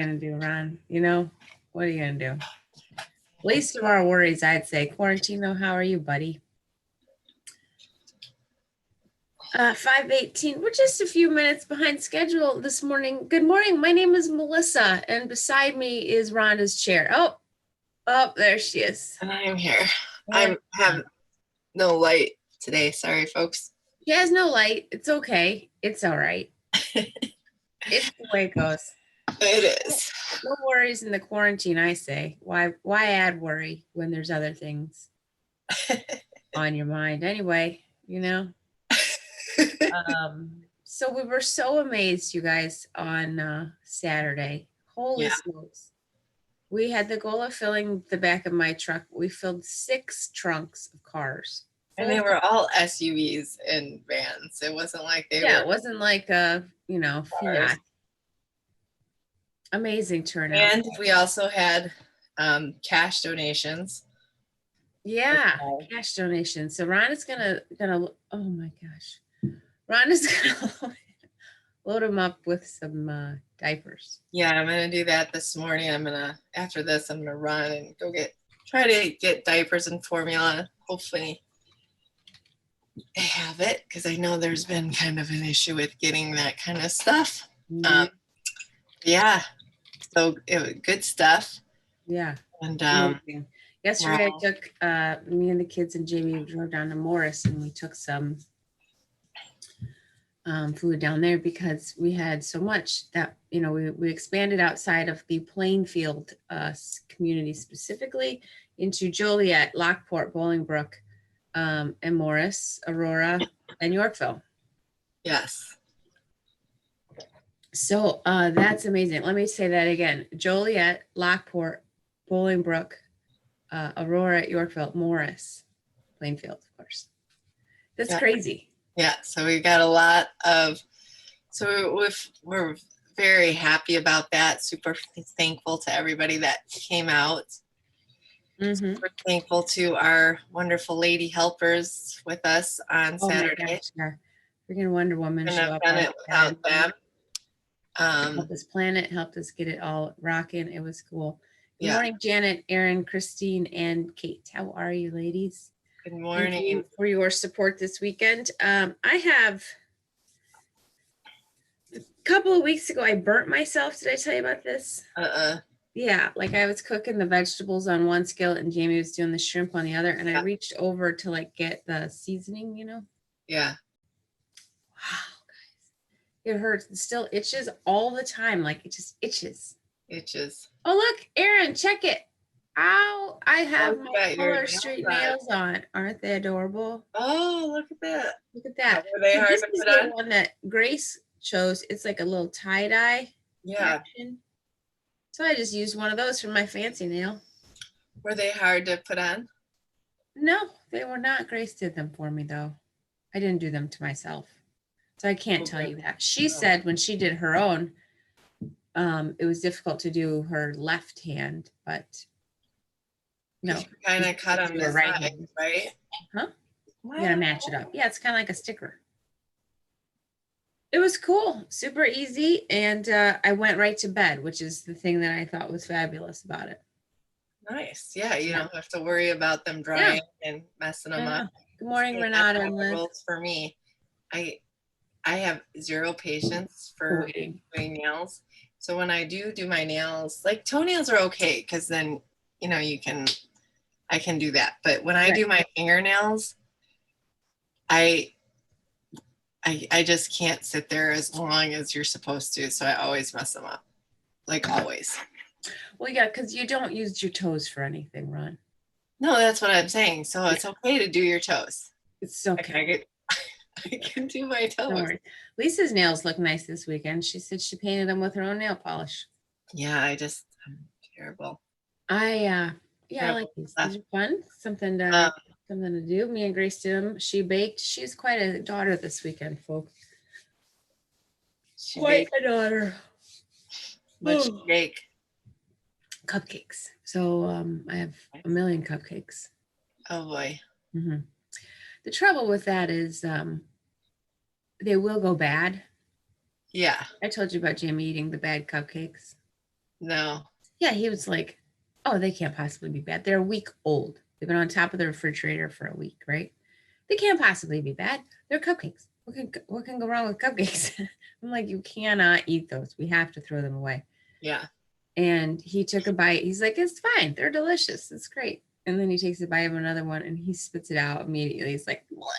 going to do, Ron? You know, what are you going to do? Least of our worries, I'd say. Quarantino, how are you, buddy? 5:18. We're just a few minutes behind schedule this morning. Good morning. My name is Melissa, and beside me is Rhonda's chair. Oh, there she is. And I am here. I have no light today. Sorry, folks. She has no light. It's okay. It's all right. It's the way it goes. It is. No worries in the quarantine, I say. Why add worry when there's other things on your mind? Anyway, you know. So we were so amazed, you guys, on Saturday. Holy smokes. We had the goal of filling the back of my truck. We filled 6 trunks of cars. And they were all SUVs and vans. It wasn't like they were. Yeah, it wasn't like a, Fiat. Amazing turnout. And we also had cash donations. Yeah, cash donations. So Ron is gonna oh my gosh. Ron is gonna load them up with some diapers. Yeah, I'm gonna do that this morning. After this, I'm gonna run and try to get diapers and formula. Hopefully I have it, because I know there's been kind of an issue with getting that kind of stuff. Mm-hmm. Yeah, so it was good stuff. Yeah. And yesterday I took me and the kids and Jamie drove down to Morris, and we took some food down there because we had so much that we expanded outside of the Plainfield community, specifically into Joliet, Lockport, Bolingbrook, and Morris, Aurora, and Yorkville. Yes. So that's amazing. Let me say that again: Joliet, Lockport, Bolingbrook, Aurora, Yorkville, Morris, Plainfield, of course. That's crazy. Yeah, so we got a lot of, we're very happy about that. Super thankful to everybody that came out. Mm-hmm. Super thankful to our wonderful lady helpers with us on Saturday. Freaking Wonder Woman. Couldn't have done it without them. Helped us plan it, helped us get it all rocking. It was cool. Good morning, Janet, Erin, Christine, and Kate. How are you, ladies? Good morning. Thank you for your support this weekend. I have a couple of weeks ago, I burnt myself. Did I tell you about this? Yeah, like I was cooking the vegetables on one skillet and Jamie was doing the shrimp on the other, and I reached over to get the seasoning, Yeah. Wow, guys. It hurts. It still itches all the time. It just itches. Oh, look, Erin, check it. Ow, I have my Color Street nails on. Aren't they adorable? Oh, look at that. Look at that. Were they hard to put on? The one that Grace chose. It's like a little tie-dye action. So I just used one of those for my fancy nail. Were they hard to put on? No, they were not. Grace did them for me, though. I didn't do them to myself. So I can't tell you that. She said when she did her own, it was difficult to do her left hand, but no. You kind of cut on the right hand, right? Huh? Wow. You gotta match it up. Yeah, it's kind of like a sticker. It was cool, super easy, and I went right to bed, which is the thing that I thought was fabulous about it. Nice. Yeah, you don't have to worry about them drying and messing them up. Good morning, Renata and Liz. Rules for me. I have zero patience for doing nails. So when I do my nails, toenails are okay, because then I can do that. But when I do my fingernails, I just can't sit there as long as you're supposed to. So I always mess them up, always. Well, yeah, because you don't use your toes for anything, Ron. No, that's what I'm saying. So it's okay to do your toes. It's okay. I can do my toes. Lisa's nails look nice this weekend. She said she painted them with her own nail polish. Yeah, I'm terrible. I like these. These are fun. Something to do. Me and Grace did them. She baked. She's quite a daughter this weekend, folks. Quite a daughter. What'd she bake? Cupcakes. So I have a million cupcakes. Oh boy. Mm-hmm. The trouble with that is they will go bad. Yeah. I told you about Jamie eating the bad cupcakes. No. Yeah, he was like, oh, they can't possibly be bad. They're a week old. They've been on top of the refrigerator for a week, right? They can't possibly be bad. They're cupcakes. What can go wrong with cupcakes? I'm like, you cannot eat those. We have to throw them away. Yeah. And he took a bite. He's like, it's fine. They're delicious. It's great. And then he takes a bite of another one and he spits it out immediately. He's like, what?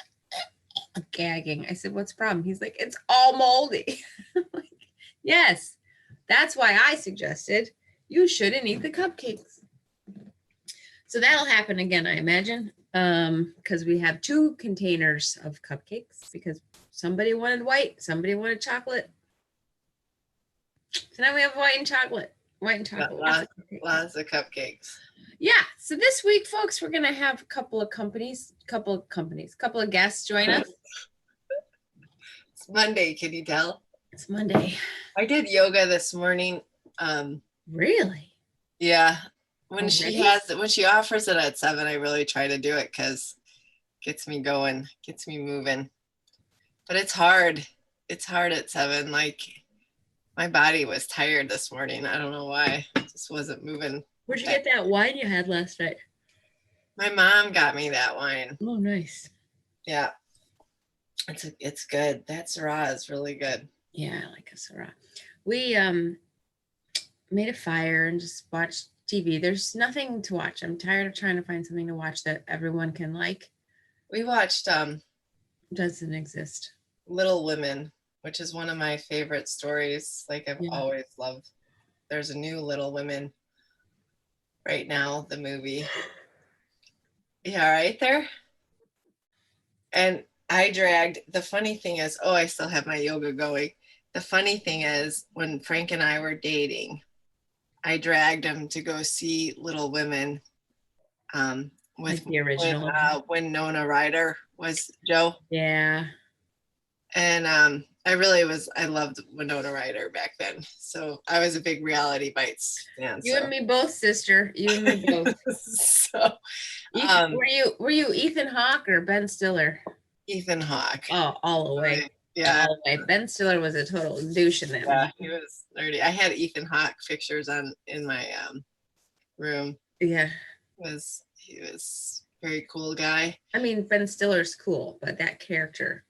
Gagging. I said, what's the problem? He's like, it's all moldy. I'm like, yes, that's why I suggested you shouldn't eat the cupcakes. So that'll happen again, I imagine, because we have 2 containers of cupcakes because somebody wanted white, somebody wanted chocolate. So now we have white and chocolate. White and chocolate. Lots of cupcakes. Yeah. So this week, folks, we're gonna have a couple of guests join us. It's Monday, can you tell? It's Monday. I did yoga this morning. Really? Yeah. When she offers it at 7, I really try to do it because it gets me going, gets me moving. But it's hard. It's hard at 7. Like my body was tired this morning. I don't know why. It just wasn't moving. Where'd you get that wine you had last night? My mom got me that wine. Oh, nice. Yeah. It's good. That Syrah is really good. Yeah, I like a Syrah. We made a fire and just watched TV. There's nothing to watch. I'm tired of trying to find something to watch that everyone can like. We watched Doesn't exist. Little Women, which is one of my favorite stories. Like I've always loved. There's a new Little Women right now, the movie. Yeah, right there. And the funny thing is, I still have my yoga going. The funny thing is, when Frank and I were dating, I dragged him to go see Little Women with like the original. When Winona Ryder was Joe. Yeah. And I loved Winona Ryder back then. So I was a big Reality Bites fan. You and me both, sister. You and me both. So were you Ethan Hawke or Ben Stiller? Ethan Hawke. Oh, all the way. Yeah. All the way. Ben Stiller was a total douche in that movie. He was nerdy. I had Ethan Hawke pictures in my room. Yeah. He was a very cool guy. I mean, Ben Stiller's cool, but that character,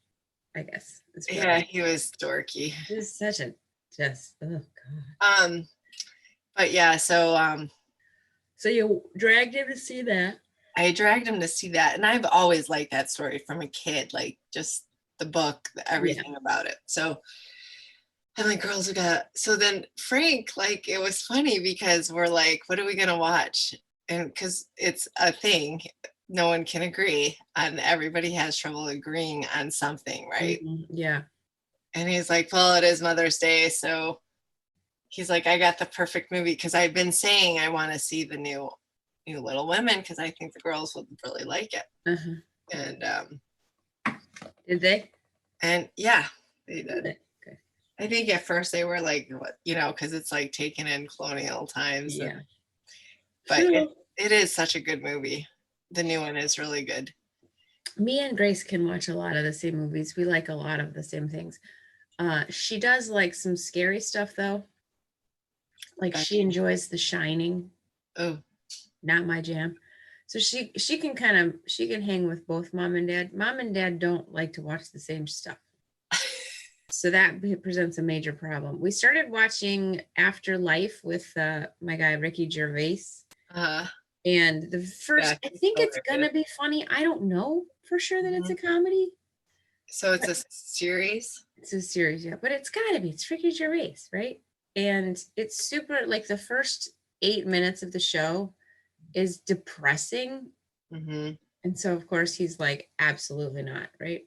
I guess. He was dorky. He was such a oh god. But yeah, so you dragged him to see that. I dragged him to see that, and I've always liked that story from a kid, like just the book, everything about it. So and the girls so then Frank, like, it was funny because we're like, what are we gonna watch? And because it's a thing, no one can agree, and everybody has trouble agreeing on something, right? Mm-hmm. Yeah. And he's like, well, it is Mother's Day, so he's like, I got the perfect movie, because I've been saying I want to see the new Little Women because I think the girls would really like it. Uh-huh. And did they? And yeah, they did. Okay. I think at first they were like, what, because it's like taken in colonial times. Yeah. But it is such a good movie. The new one is really good. Me and Grace can watch a lot of the same movies. We like a lot of the same things. She does like some scary stuff though. Like she enjoys The Shining. Oh, not my jam. So she can hang with both mom and dad. Mom and dad don't like to watch the same stuff. So that presents a major problem. We started watching Afterlife with my guy, Ricky Gervais. And the first, I think it's going to be funny. I don't know for sure that it's a comedy. So it's a series? It's a series, yeah. But it's got to be. It's Ricky Gervais, right? And it's super, like the first 8 minutes of the show is depressing. Mm-hmm. And so, of course, he's like, absolutely not, right?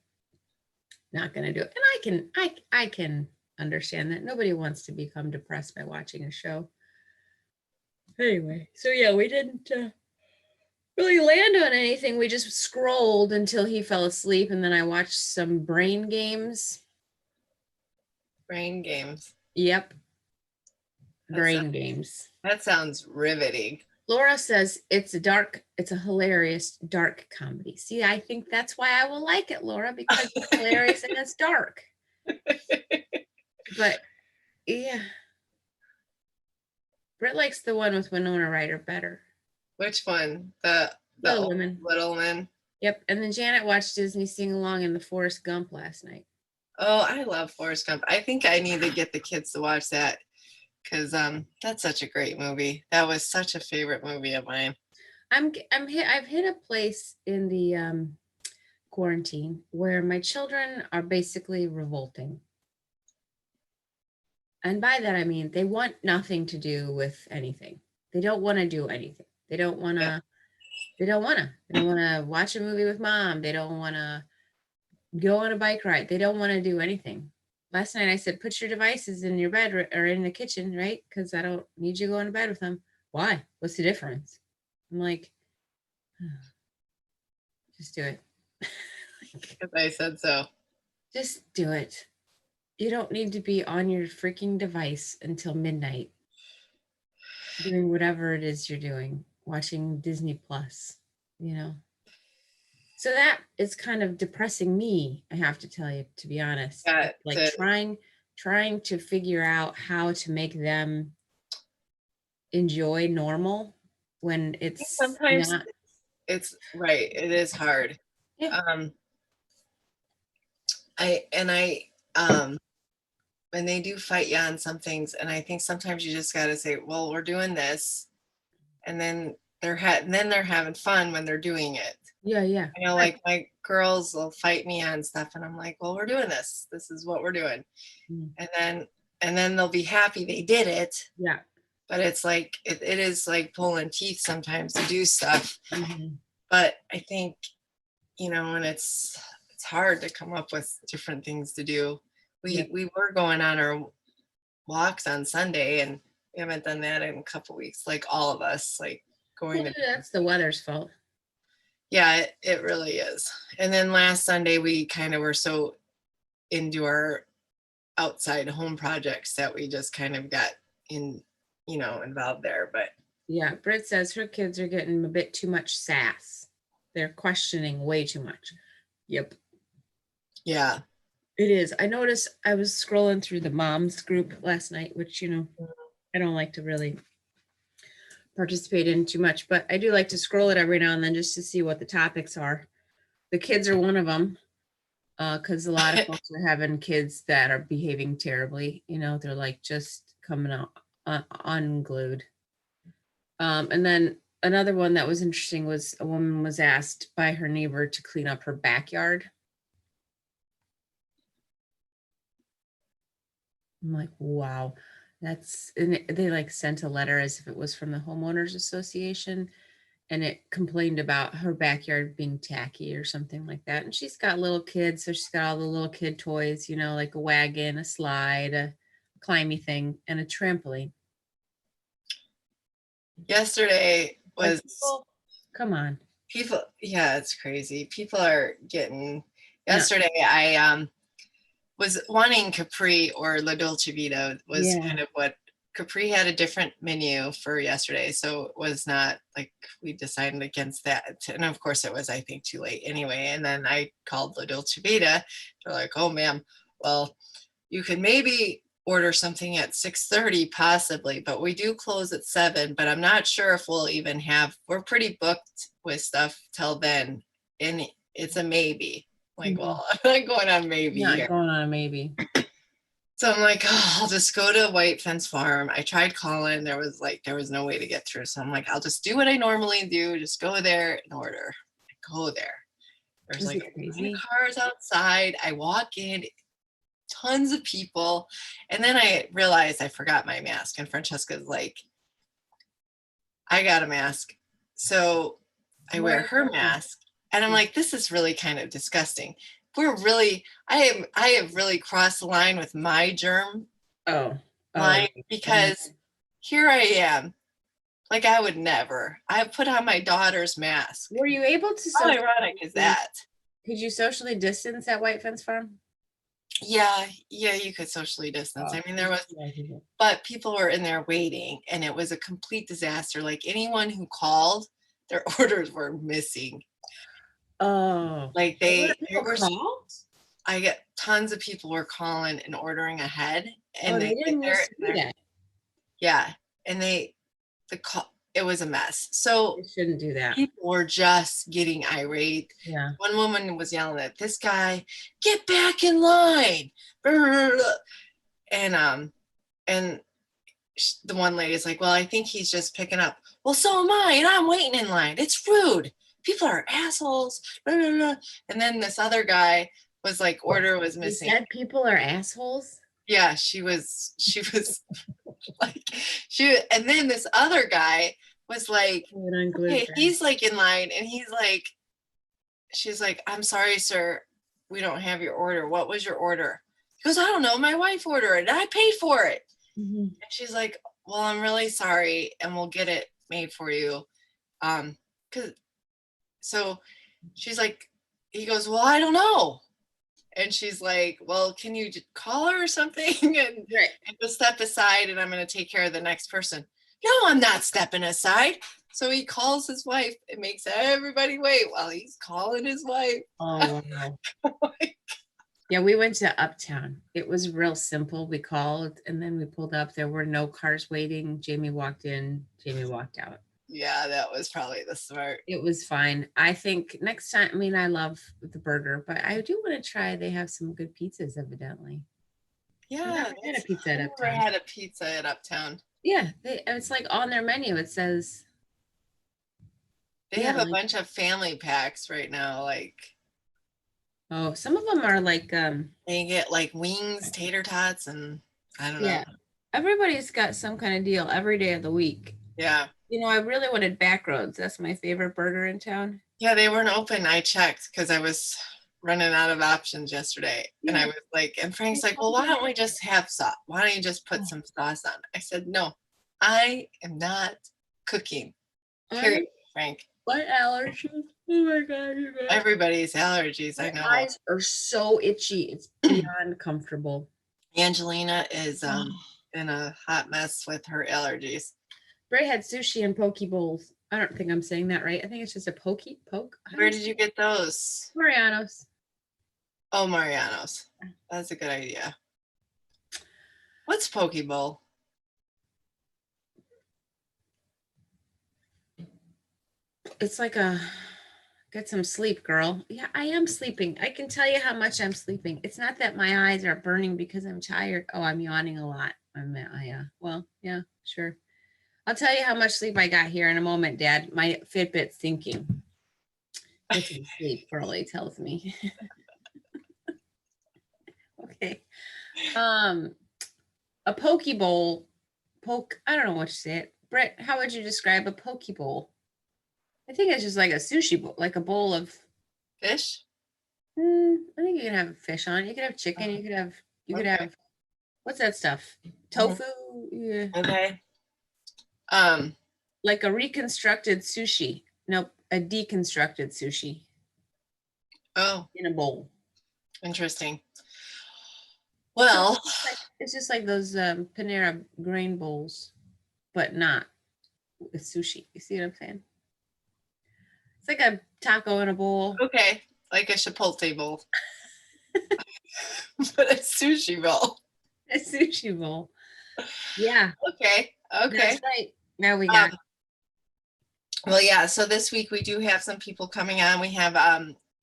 Not going to do it. And I can understand that. Nobody wants to become depressed by watching a show. Anyway, so yeah, we didn't really land on anything. We just scrolled until he fell asleep, and then I watched some Brain Games. Brain Games. Yep. Brain Games. That sounds riveting. Laura says it's a hilarious dark comedy. See, I think that's why I will like it, Laura, because it's hilarious and it's dark. But yeah. Britt likes the one with Winona Ryder better. Which one? The Little old Women. Little Man. Yep. And then Janet watched Disney Sing Along in the Forrest Gump last night. Oh, I love Forrest Gump. I think I need to get the kids to watch that because that's such a great movie. That was such a favorite movie of mine. I've hit a place in the quarantine where my children are basically revolting. And by that I mean they want nothing to do with anything. They don't want to do anything. They don't want to. They don't want to. They don't want to watch a movie with mom. They don't want to go on a bike ride. They don't want to do anything. Last night I said, put your devices in your bed or in the kitchen, right? Because I don't need you going to bed with them. Why? What's the difference? I'm like, just do it. Because I said so. Just do it. You don't need to be on your freaking device until midnight doing whatever it is you're doing, watching Disney Plus, you know. So that is kind of depressing me, I have to tell you, to be honest. Yeah, Like trying to figure out how to make them enjoy normal when it's sometimes not. it's right. It is hard. Yeah. I when they do fight you on some things, and I think sometimes you just got to say, well, we're doing this, and then they're having fun when they're doing it. Yeah. You know, like my girls will fight me on stuff, and I'm like, well, we're doing this. This is what we're doing. And then they'll be happy they did it. Yeah. But it's like it is like pulling teeth sometimes to do stuff. Mm-hmm. But I think, you know, and it's hard to come up with different things to do. We were going on our walks on Sunday, and we haven't done that in a couple weeks, like all of us, like going to. That's the weather's fault. Yeah, it really is. And then last Sunday we kind of were so into our outside home projects that we just kind of got involved there. But yeah, Britt says her kids are getting a bit too much sass. They're questioning way too much. Yep. Yeah. It is. I noticed I was scrolling through the moms group last night, which, I don't like to really participate in too much, but I do like to scroll it every now and then just to see what the topics are. The kids are one of them, because a lot of folks are having kids that are behaving terribly. They're like just coming out unglued. And then another one that was interesting was a woman was asked by her neighbor to clean up her backyard. I'm like, wow, and they like sent a letter as if it was from the homeowners association, and it complained about her backyard being tacky or something like that. And she's got little kids, so she's got all the little kid toys, like a wagon, a slide, a climby thing, and a trampoline. Yesterday was come on. People, yeah, it's crazy. People are getting. Yesterday, I was wanting Capri or La Dolce Vita was kind of what Capri had a different menu for yesterday, so it was not like we decided against that. And of course, it was I think too late anyway. And then I called La Dolce Vita. They're like, "Oh, ma'am, well, you can maybe order something at 6:30 possibly, but we do close at 7. But I'm not sure if we'll even have. We're pretty booked with stuff till then, and it's a maybe." Like, well, I'm not going on maybe. Not going on maybe. So I'm like, oh, I'll just go to White Fence Farm. I tried calling. There was no way to get through. So I'm like, I'll just do what I normally do. Just go there and order. I go there. There's like cars outside. I walk in, tons of people. And then I realized I forgot my mask. And Francesca's like, I got a mask. So I wear her mask. And I'm like, this is really kind of disgusting. I have really crossed the line with my germ line because here I am. Like I would never. I put on my daughter's mask. Were you able to? How ironic is that? Could you socially distance at White Fence Farm? Yeah, you could socially distance. I mean, there was, but people were in there waiting, and it was a complete disaster. Like anyone who called, their orders were missing. Oh, like I get tons of people were calling and ordering ahead, and they didn't used to do that. Yeah, and it was a mess. So You shouldn't do that. people were just getting irate. Yeah. One woman was yelling at this guy, "Get back in line!" And the one lady's like, "Well, I think he's just picking up." "Well, so am I, and I'm waiting in line. It's rude. People are assholes." And then this other guy was like, order was missing. You said people are assholes? Yeah, she was like, and then this other guy was like, okay, he's like in line, and she's like, "I'm sorry, sir, we don't have your order. What was your order?" He goes, "I don't know. My wife ordered it, and I paid for it." Mm-hmm. And she's like, "Well, I'm really sorry, and we'll get it made for you." So she's like, he goes, "Well, I don't know." And she's like, "Well, can you call her or something and just step aside, and I'm going to take care of the next person." "No, I'm not stepping aside." So he calls his wife and makes everybody wait while he's calling his wife. Oh, wow. Yeah, we went to Uptown. It was real simple. We called, and then we pulled up. There were no cars waiting. Jamie walked in. Jamie walked out. Yeah, that was probably the smart. It was fine. I think next time, I mean, I love the burger, but I do want to try. They have some good pizzas, evidently. Yeah, I had a pizza at Uptown. I never had a pizza at Uptown. Yeah, it's like on their menu. It says they have a bunch of family packs right now. Like, oh, some of them are like they get like wings, tater tots, and I don't know. Yeah, everybody's got some kind of deal every day of the week. Yeah. You know, I really wanted Backroads. That's my favorite burger in town. Yeah, they weren't open. I checked because I was running out of options yesterday. Yeah. And I was like, and Frank's like, "Well, why don't we just have sauce? Why don't you just put some sauce on?" I said, "No, I am not cooking." Period, Frank. What allergies? Oh my God. Everybody's allergies, I know. My eyes are so itchy. It's beyond comfortable. Angelina is in a hot mess with her allergies. Bray had sushi and poke bowls. I don't think I'm saying that right. I think it's just a poke. Where did you get those? Mariano's. Oh, Mariano's. That's a good idea. What's Pokeball? It's like get some sleep, girl. Yeah, I am sleeping. I can tell you how much I'm sleeping. It's not that my eyes are burning because I'm tired. Oh, I'm yawning a lot. Well, yeah, sure. I'll tell you how much sleep I got here in a moment, Dad. My Fitbit's thinking. Get some sleep, girlie tells me. Okay. A poke bowl. I don't know what to say it. Brett, how would you describe a poke bowl? I think it's just like a sushi bowl, like a bowl of fish. I think you can have fish on it. You could have chicken. You could have what's that stuff? Tofu. Yeah. Okay. Like a reconstructed sushi. Nope, a deconstructed sushi. Oh. In a bowl. Interesting. Well, it's just like those Panera grain bowls, but not with sushi. You see what I'm saying? It's like a taco in a bowl. Okay, like a Chipotle bowl. But a sushi bowl. A sushi bowl. Yeah. Okay. That's right. Now we got. Well, yeah. So this week we do have some people coming on. We have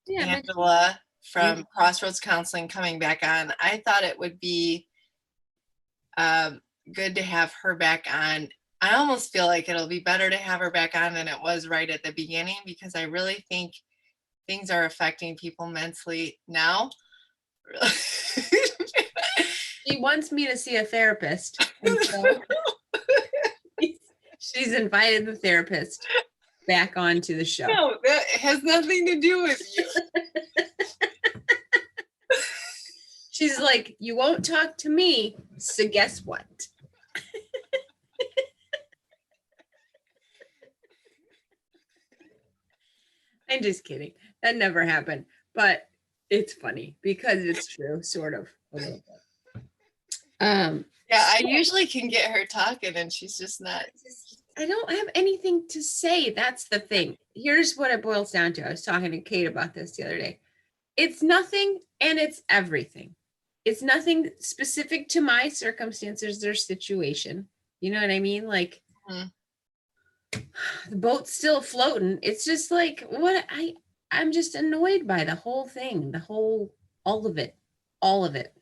Angela from Crossroads Counseling coming back on. I thought it would be good to have her back on. I almost feel like it'll be better to have her back on than it was right at the beginning, because I really think things are affecting people mentally now. She wants me to see a therapist. And so she's invited the therapist back onto the show. No, that has nothing to do with you. She's like, "You won't talk to me, so guess what?" I'm just kidding. That never happened. But it's funny because it's true, sort of. A little bit. Yeah, I usually can get her talking and she's just not. I don't have anything to say. That's the thing. Here's what it boils down to. I was talking to Kate about this the other day. It's nothing and it's everything. It's nothing specific to my circumstances or situation. You know what I mean? Like, Mhm. The boat's still floating. It's just like I'm just annoyed by the whole thing, all of it, all of it.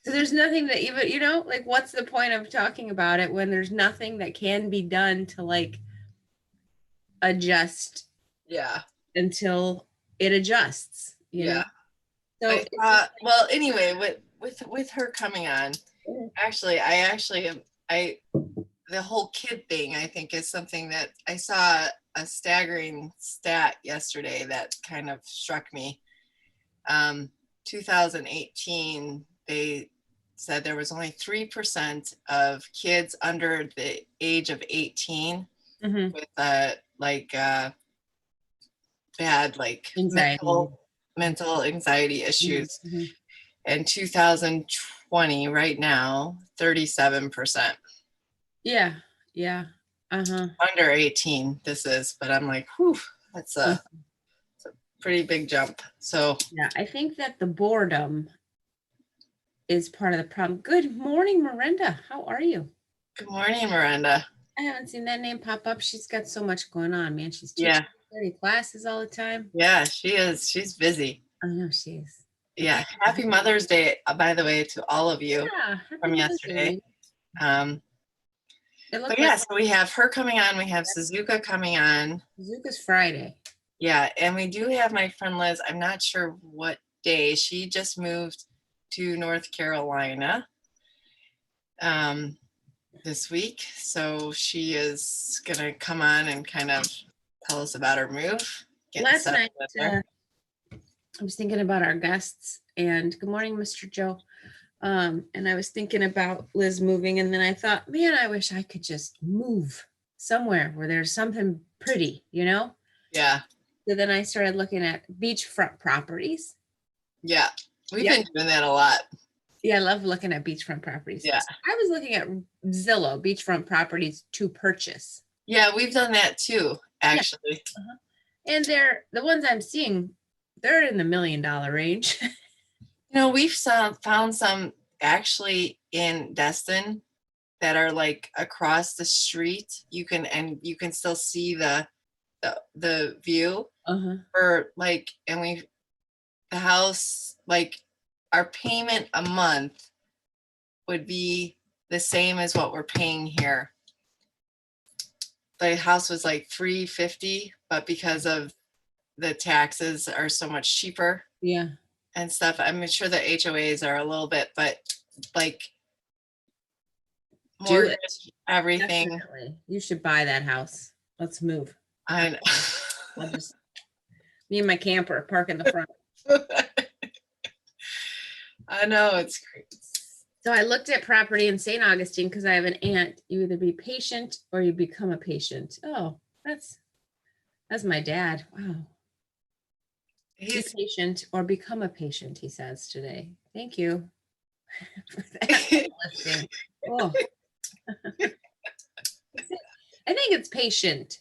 So there's nothing that even, like what's the point of talking about it when there's nothing that can be done to like adjust Yeah. until it adjusts, Yeah. So I thought, well, anyway, with her coming on, actually, the whole kid thing, I think, is something that I saw a staggering stat yesterday that kind of struck me. 2018, they said there was only 3% of kids under the age of 18 with bad anxiety. mental anxiety issues. Mm-hmm. In 2020, right now, 37%. Yeah. Under 18, this is, but I'm like, whew, that's a pretty big jump. So yeah, I think that the boredom is part of the problem. Good morning, Miranda. How are you? good morning, Miranda. I haven't seen that name pop up. She's got so much going on, man. She's teaching Yeah. 30 classes all the time. Yeah, she is. She's busy. I know she is. Yeah. Happy Mother's Day, by the way, to all of you from yesterday. But yeah, so we have her coming on. We have Suzuka coming on. Suzuka's Friday. Yeah, and we do have my friend Liz. I'm not sure what day. She just moved to North Carolina this week. So she is going to come on and kind of tell us about her move. Last night, I was thinking about our guests, and good morning, Mr. Joe. And I was thinking about Liz moving, and then I thought, man, I wish I could just move somewhere where there's something pretty, Yeah. So then I started looking at beachfront properties. Yeah. We've been doing that a lot. Yeah, I love looking at beachfront properties. Yeah. I was looking at Zillow, beachfront properties to purchase. Yeah, we've done that too, actually. Yeah. And the ones I'm seeing, they're in the $1 million range. We've found some actually in Destin that are like across the street. You can still see the view. Or like, and the house, like our payment a month would be the same as what we're paying here. The house was like $350, but because of the taxes are so much cheaper. Yeah. And stuff. I'm sure the HOAs are a little bit, but like mortgage, everything. Definitely. You should buy that house. Let's move. I know. Me and my camper park in the front. I know, it's crazy. So I looked at property in St. Augustine because I have an aunt. You either be patient or you become a patient. Oh, that's my dad. Wow. Be patient or become a patient, he says today. Thank you for that listing. Oh. I think it's patient.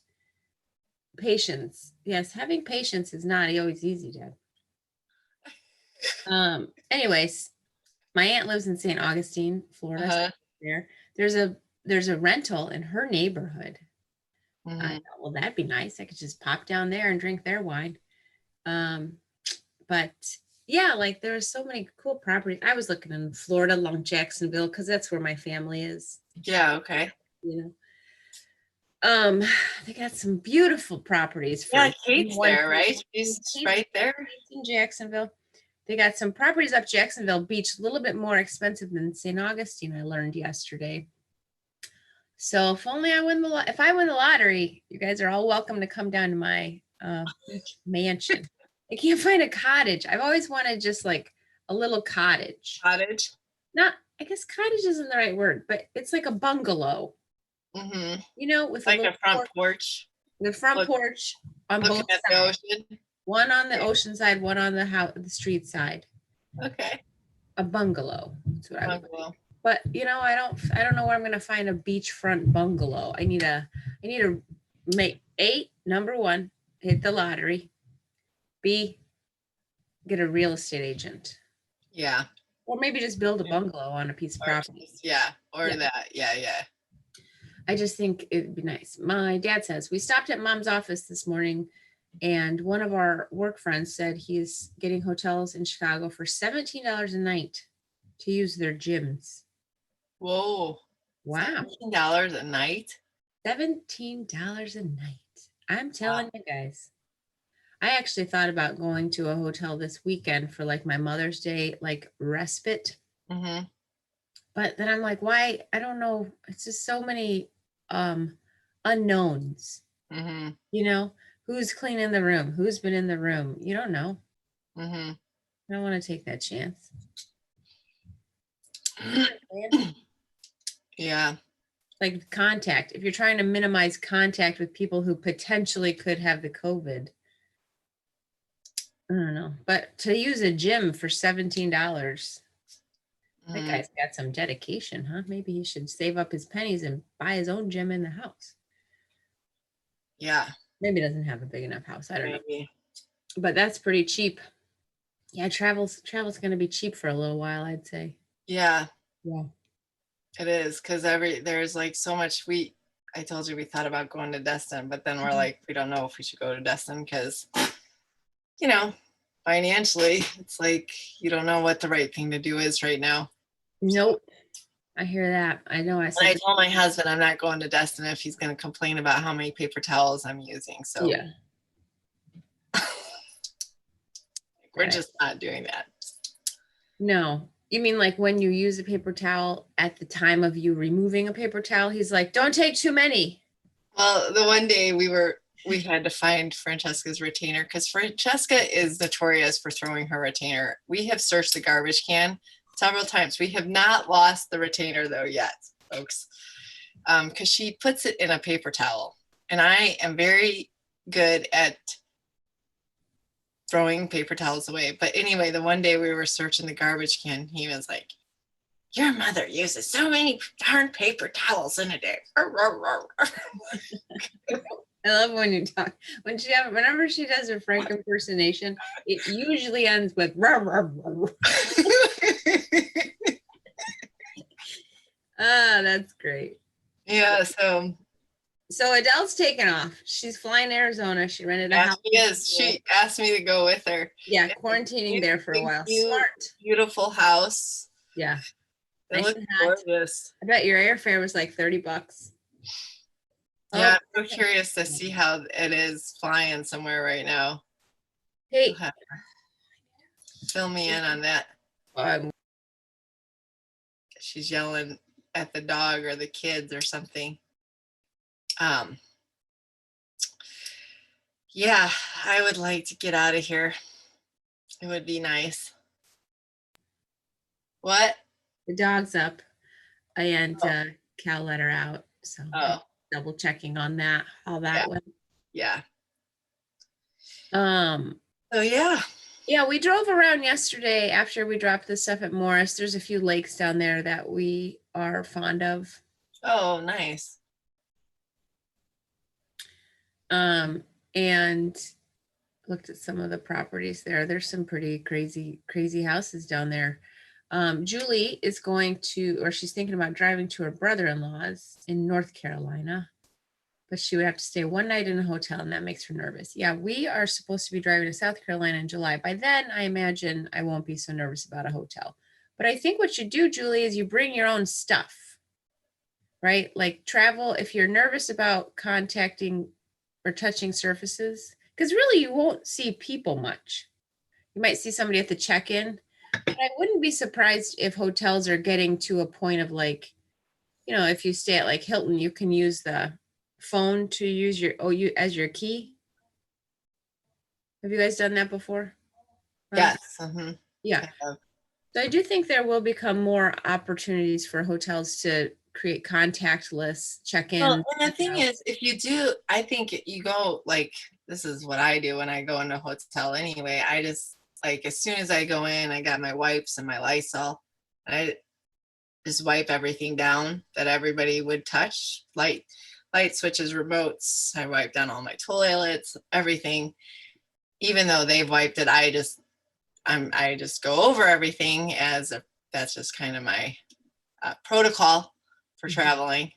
Patience. Yes, having patience is not always easy, Dad. Anyways, my aunt lives in St. Augustine, Florida. There's a rental in her neighborhood. I thought, well, that'd be nice. I could just pop down there and drink their wine. But yeah, like there's so many cool properties. I was looking in Florida along Jacksonville because that's where my family is. Yeah, okay. They got some beautiful properties. Kate's there, right? She's right there in Jacksonville. They got some properties up Jacksonville Beach, a little bit more expensive than St. Augustine, I learned yesterday. So if only I win if I win the lottery, you guys are all welcome to come down to my beach mansion. I can't find a cottage. I've always wanted just like a little cottage. Not, I guess cottage isn't the right word, but it's like a bungalow. With like a front porch. The front porch on both sides. The ocean. One on the ocean side, one on the street side. Okay. A bungalow. That's what I would like. But I don't know where I'm gonna find a beachfront bungalow. I need to make number one, hit the lottery. B, get a real estate agent. Yeah. Or maybe just build a bungalow on a piece of property. Yeah. Or that. Yeah. I just think it'd be nice. My dad says we stopped at mom's office this morning, and one of our work friends said he's getting hotels in Chicago for $17 a night to use their gyms. Whoa. Wow. $17 a night? $17 a night. I'm telling you guys. I actually thought about going to a hotel this weekend for like my Mother's Day, like respite. Mm-hmm. But then I'm like, why? I don't know. It's just so many unknowns. Mm-hmm. You know, who's cleaning the room? Who's been in the room? You don't know. Mm-hmm. I don't want to take that chance. Yeah. Like contact. If you're trying to minimize contact with people who potentially could have the COVID. I don't know. But to use a gym for $17, that guy's got some dedication, huh? Maybe he should save up his pennies and buy his own gym in the house. Yeah. Maybe he doesn't have a big enough house. I don't Maybe. know. But that's pretty cheap. Yeah, travel's going to be cheap for a little while, I'd say. Yeah. Yeah. It is, because there's like so much. I told you we thought about going to Destin, but then we're like, we don't know if we should go to Destin because, you know, financially, it's like you don't know what the right thing to do is right now. Nope. I hear that. I know. I told my husband I'm not going to Destin if he's going to complain about how many paper towels I'm using. So yeah, we're just not doing that. No. You mean like when you use a paper towel at the time of you removing a paper towel, he's like, don't take too many. Well, the one day we had to find Francesca's retainer because Francesca is notorious for throwing her retainer. We have searched the garbage can several times. We have not lost the retainer though yet, folks, because she puts it in a paper towel. And I am very good at throwing paper towels away. But anyway, the one day we were searching the garbage can, he was like, your mother uses so many darn paper towels in a day. I love when you talk. Whenever she does a Frank impersonation, it usually ends with that's great. Yeah, so Adele's taken off. She's flying to Arizona. She rented a house. She is. She asked me to go with her. Yeah, quarantining there for a while. Smart. Beautiful house. Yeah. It looks gorgeous. I bet your airfare was like $30. Yeah, I'm so curious to see how it is flying somewhere right now. Hey, fill me in on that. She's yelling at the dog or the kids or something. Yeah, I would like to get out of here. It would be nice. What? The dog's up, and Cal let her out. So double checking on that, how that went. Yeah. So yeah, we drove around yesterday after we dropped the stuff at Morris. There's a few lakes down there that we are fond of. Oh, nice. And looked at some of the properties there. There's some pretty crazy houses down there. Julie is going to, or she's thinking about driving to her brother-in-law's in North Carolina, but she would have to stay one night in a hotel, and that makes her nervous. Yeah, we are supposed to be driving to South Carolina in July. By then, I imagine I won't be so nervous about a hotel. But I think what you do, Julie, is you bring your own stuff, right? Like travel, if you're nervous about contacting or touching surfaces, because really you won't see people much. You might see somebody at the check-in, but I wouldn't be surprised if hotels are getting to a point of like, you know, if you stay at like Hilton, you can use the phone to use your as your key. Have you guys done that before? Yes. Yeah. So I do think there will become more opportunities for hotels to create contactless check-in. Well, and the thing is, if you do, I think you go like, this is what I do when I go into a hotel anyway. I just like, as soon as I go in, I got my wipes and my Lysol. I just wipe everything down that everybody would touch, light switches, remotes. I wipe down all my toilets, everything. Even though they've wiped it, I just go over everything that's just kind of my protocol for traveling.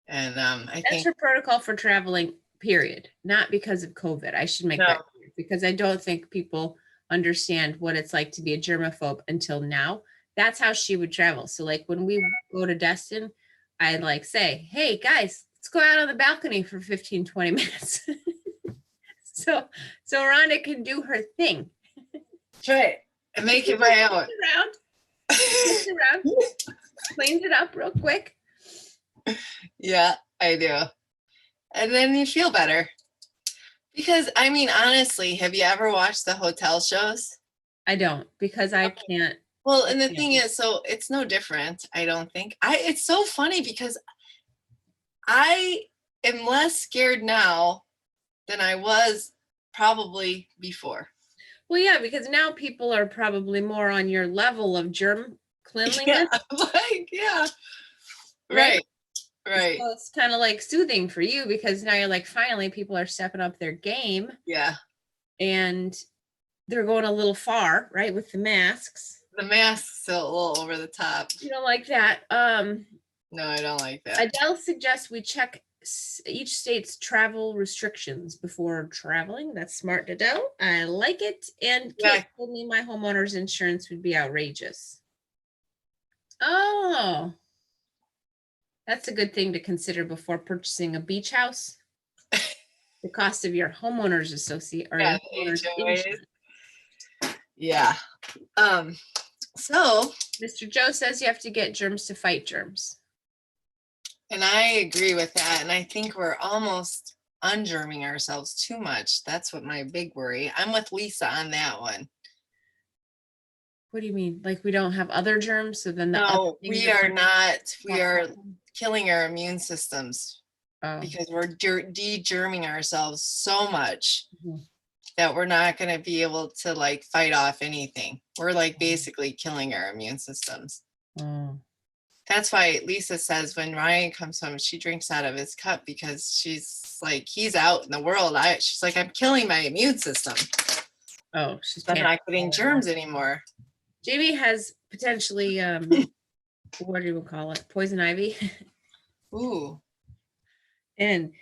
And I That's think her protocol for traveling, period. Not because of COVID. I should make No. that clear because I don't think people understand what it's like to be a germaphobe until now. That's how she would travel. So like when we go to Destin, I'd like say, hey guys, let's go out on the balcony for 15, 20 minutes. So Rhonda can do her thing. that's right. And make it my own. Around, cleans it up real quick. Yeah, I do. And then you feel better. Because I mean, honestly, have you ever watched the hotel shows? I don't because I can't. Well, and the thing is, so it's no different, I don't think. It's so funny because I am less scared now than I was probably before. Well, yeah, because now people are probably more on your level of germ cleanliness. Yeah. Right. Right. So it's kind of like soothing for you because now you're like, finally, people are stepping up their game. Yeah. And they're going a little far, right, with the masks. The mask's still a little over the top. You don't like that. No, I don't like that. Adele suggests we check each state's travel restrictions before traveling. That's smart, Adele. I like it. And Kate told me my homeowner's insurance would be outrageous. Oh, that's a good thing to consider before purchasing a beach house. The cost of your homeowner's associate or homeowner's insurance. Yeah. So Mr. Joe says you have to get germs to fight germs. And I agree with that. And I think we're almost ungerming ourselves too much. That's what my big worry. I'm with Lisa on that one. What do you mean? Like we don't have other germs? So then no, we are not. We are killing our immune systems because we're de-germing ourselves so much that we're not going to be able to like fight off anything. We're like basically killing our immune systems. That's why Lisa says when Ryan comes home, she drinks out of his cup because she's like, he's out in the world. She's like, I'm killing my immune system. Oh, she's I'm not getting germs anymore. Jamie has potentially, what do you call it? Poison ivy. Ooh. And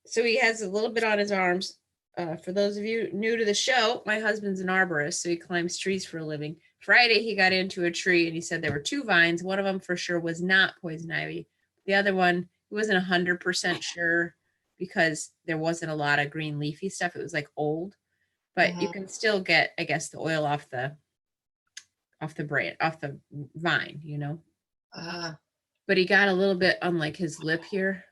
so he has a little bit on his arms. For those of you new to the show, my husband's an arborist, so he climbs trees for a living. Friday, he got into a tree and he said there were 2 vines. One of them for sure was not poison ivy. The other one, he wasn't 100% sure because there wasn't a lot of green leafy stuff. It was like old, but you can still get, I guess, the oil off the vine, you know. But he got a little bit on like his lip here.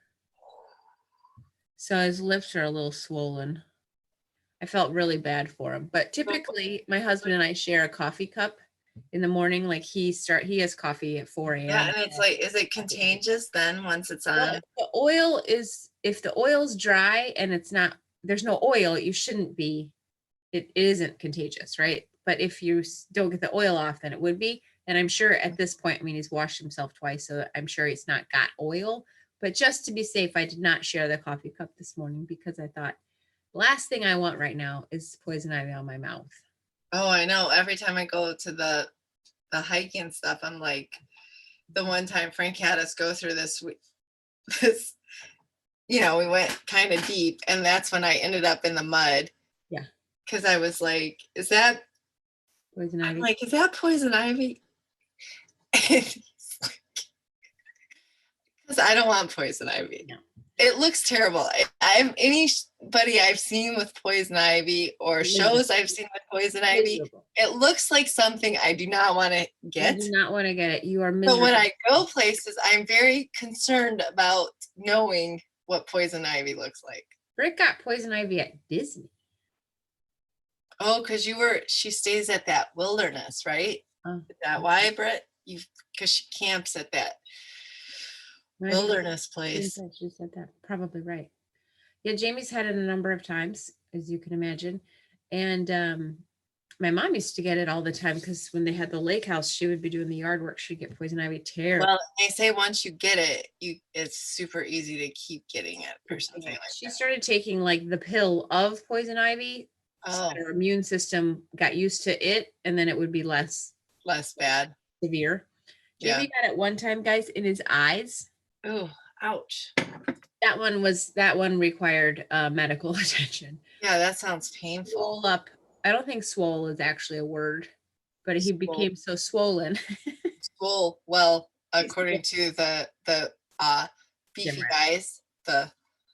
So his lips are a little swollen. I felt really bad for him. But typically my husband and I share a coffee cup in the morning. Like he has coffee at 4 a.m. Yeah, and it's like, is it contagious then once it's on? Well, if the oil's dry and it's not, there's no oil, you shouldn't be, it isn't contagious, right? But if you don't get the oil off, then it would be. And I'm sure at this point, I mean, he's washed himself twice, so I'm sure he's not got oil. But just to be safe, I did not share the coffee cup this morning because I thought the last thing I want right now is poison ivy on my mouth. Oh, I know. Every time I go to the hiking stuff, I'm like, the one time Frank had us go through this, you know, we went kind of deep, and that's when I ended up in the mud. Yeah. Because I was like, is that poison ivy? I'm like, is that poison ivy? Because I don't want poison ivy. No. It looks terrible. Anybody I've seen with poison ivy or shows I've seen with poison ivy, it looks like something I do not want to get. You do not want to get it. You are miserable. But when I go places, I'm very concerned about knowing what poison ivy looks like. Britt got poison ivy at Disney. Oh, because she stays at that wilderness, right? Is that why, Britt? Because she camps at that wilderness place. She said that. Probably right. Yeah, Jamie's had it a number of times, as you can imagine. And my mom used to get it all the time because when they had the lake house, she would be doing the yard work. She'd get poison ivy terrible. Well, they say once you get it, it's super easy to keep getting it or something like that. She started taking like the pill of poison ivy. So her immune system got used to it, and then it would be less bad, severe. Jamie got it one time, guys, in his eyes. Oh, Ouch. That one required medical attention. Yeah, that sounds painful. Swole up. I don't think swole is actually a word, but he became so swollen. Swole. Well, according to the beefy Gym guys, the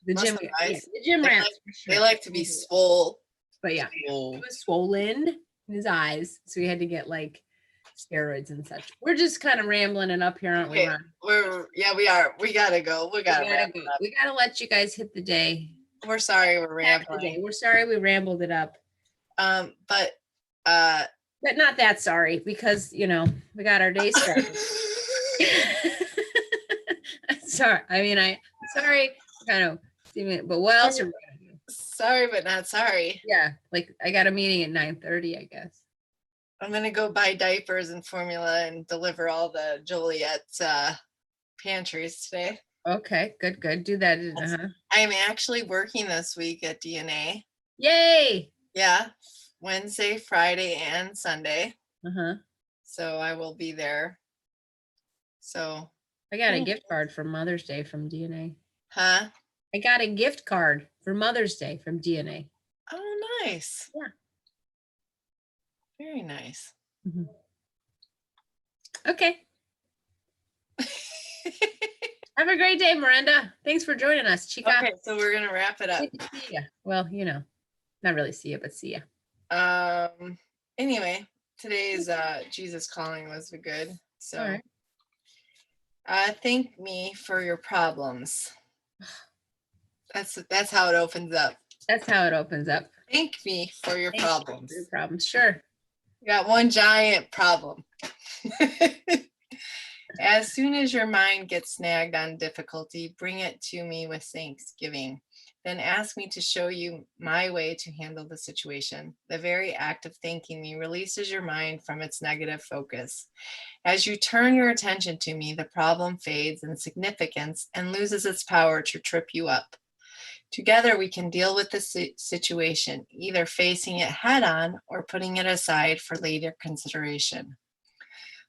gym guys, the gym rats. They like to be swole. But yeah, he was swollen in his eyes, so he had to get like steroids and such. We're just kind of rambling and up here, aren't we, Ron? We are. We gotta go. We gotta go. We gotta let you guys hit the day. We're sorry we're rambling. We're sorry we rambled it up. But not that sorry, because we got our day started. Sorry. I mean, sorry, kind of, but what else are we gonna do? Sorry, but not sorry. Yeah, like I got a meeting at 9:30, I guess. I'm gonna go buy diapers and formula and deliver all the Joliet's pantries today. Okay, good. Do that. I'm actually working this week at DNA. Yay! Yeah, Wednesday, Friday, and Sunday. Uh-huh. So I will be there. So I got a gift card for Mother's Day from DNA. Huh? I got a gift card for Mother's Day from DNA. Oh, nice. Yeah. Very nice. Mm-hmm. Okay. Have a great day, Miranda. Thanks for joining us, Chica. Okay, so we're gonna wrap it up. Good to see ya. Well, not really see you, but see ya. Anyway, today's Jesus Calling was good. So all right. Thank me for your problems. That's how it opens up. That's how it opens up. Thank me for your problems. Your problems, sure. You got one giant problem. As soon as your mind gets snagged on difficulty, bring it to me with thanksgiving. Then ask me to show you my way to handle the situation. The very act of thanking me releases your mind from its negative focus. As you turn your attention to me, the problem fades in significance and loses its power to trip you up. Together, we can deal with the situation, either facing it head on or putting it aside for later consideration.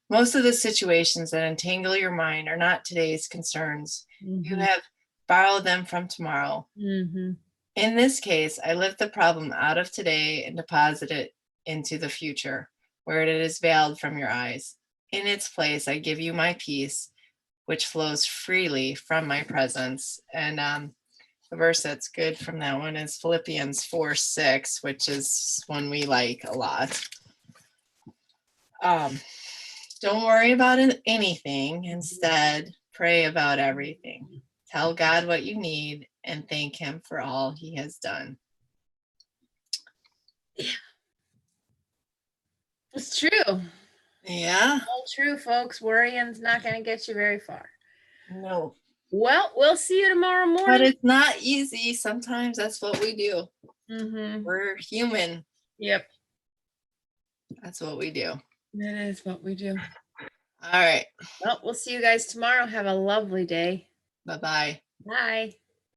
Most of the situations that entangle your mind are not today's concerns. Mm-hmm. You have borrowed them from tomorrow. Mm-hmm. In this case, I lift the problem out of today and deposit it into the future, where it is veiled from your eyes. In its place, I give you my peace, which flows freely from my presence. And the verse that's good from that one is Philippians 4:6, which is one we like a lot. Don't worry about anything. Instead, pray about everything. Tell God what you need and thank him for all he has done. Yeah. It's true. Yeah. All true, folks. Worrying's not going to get you very far. No. Well, we'll see you tomorrow morning. But it's not easy. Sometimes that's what we do. Mm-hmm. We're human. Yep. That's what we do. That is what we do. All right. Well, we'll see you guys tomorrow. Have a lovely day. Bye-bye. Bye.